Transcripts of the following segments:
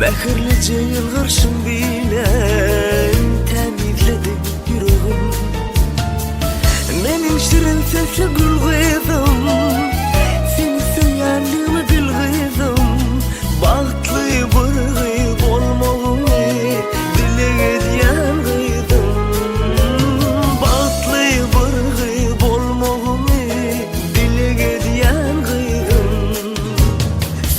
Mehirlice yılgırsın bilen temizledin yüreğim. Menin şirin sesli gül kıydım, seni söyleyenliğimi bil kıydım. Bahtlı bir kıyıp olmağımı dile gediyen kıydım. Bahtlı bir kıyıp olmağımı dile gediyen kıydım.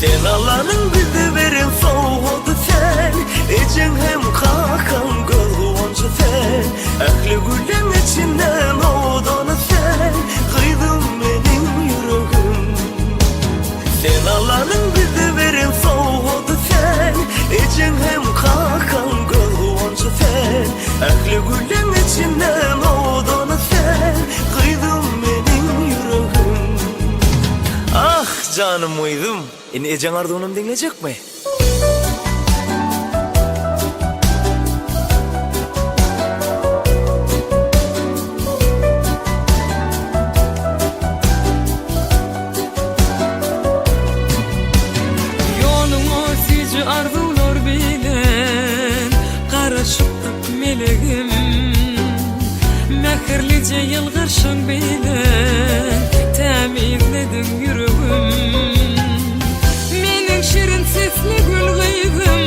Sen Allah'ın bize veren soğudu sen, için hem kakan kılgıvancı sen. Ehli gülün içinden oğdanı sen, kıydın benim yüreğim. Sen Allah'ın bize veren soğudu sen, için hem kakan kılgıvancı sen. Ehli gülün içinden oğdanı sen, kıydın benim yüreğim. Ah canım uyudum. Ecen Ardon'um dinleyecek mi? Yolumu sizi arzular bilen karışıp meleğim. Mehirlice yılgırsın bilen temizledin yüreğim. Şirin sesli gül kıydım,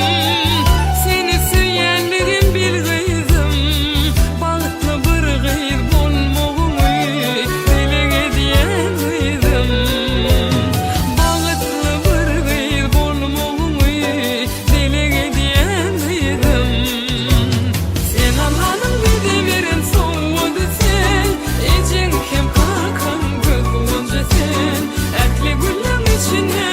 seni söyleyenlerim bil kıydım. Balıklı bir kıyıp olmağımı dile gediyen kıydım. Balıklı bir kıyıp olmağımı dile gediyen kıydım. Sen Allah'ın bize veren soğudu sen, için kim kakan kılgıvancı sen. Ekli gülün içine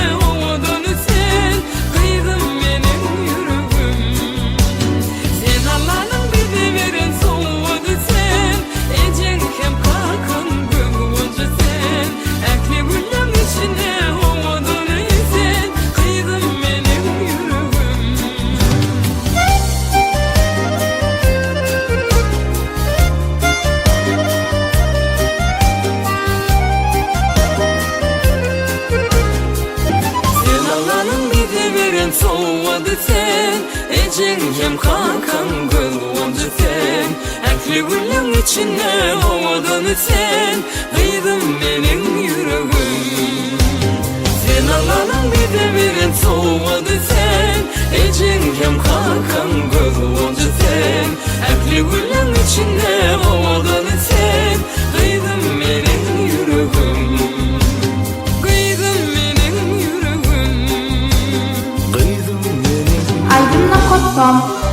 soğudu sen, ecin hem kakan kılgıvancı sen. Ekli gülün içine havadını sen, kıydın benim yüreğim. Sen Allah'ın bize veren soğudu sen, ecin hem kakan kılgıvancı sen. Ekli gülün içine havadını sen, kıydın benim yüreğim. Aydınla.com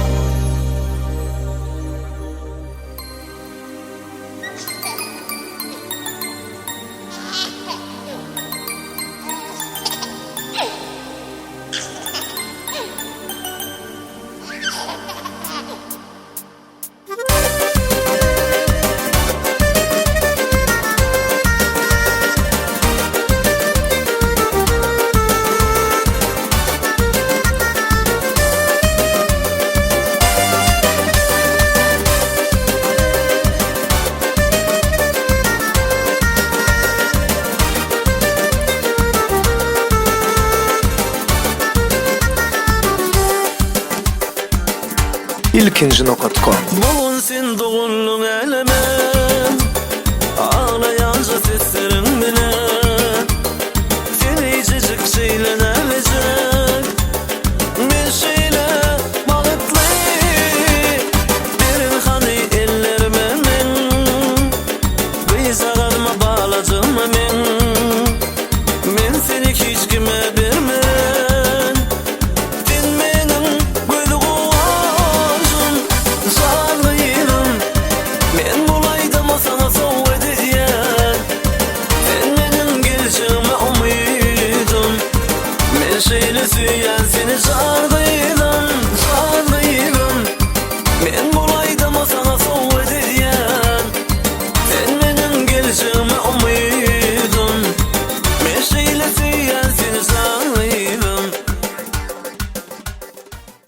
İlkinci.com. Bugün sen doğullun eleme, ağlayanca seslerin bile. Seni icicik şeyle nelecek, bir şeyle balıklı. Derin hani ellerime men, kıyısağırma bağlacım men. Men seni hiç kime vermem. Seni süyen seni çağırdı.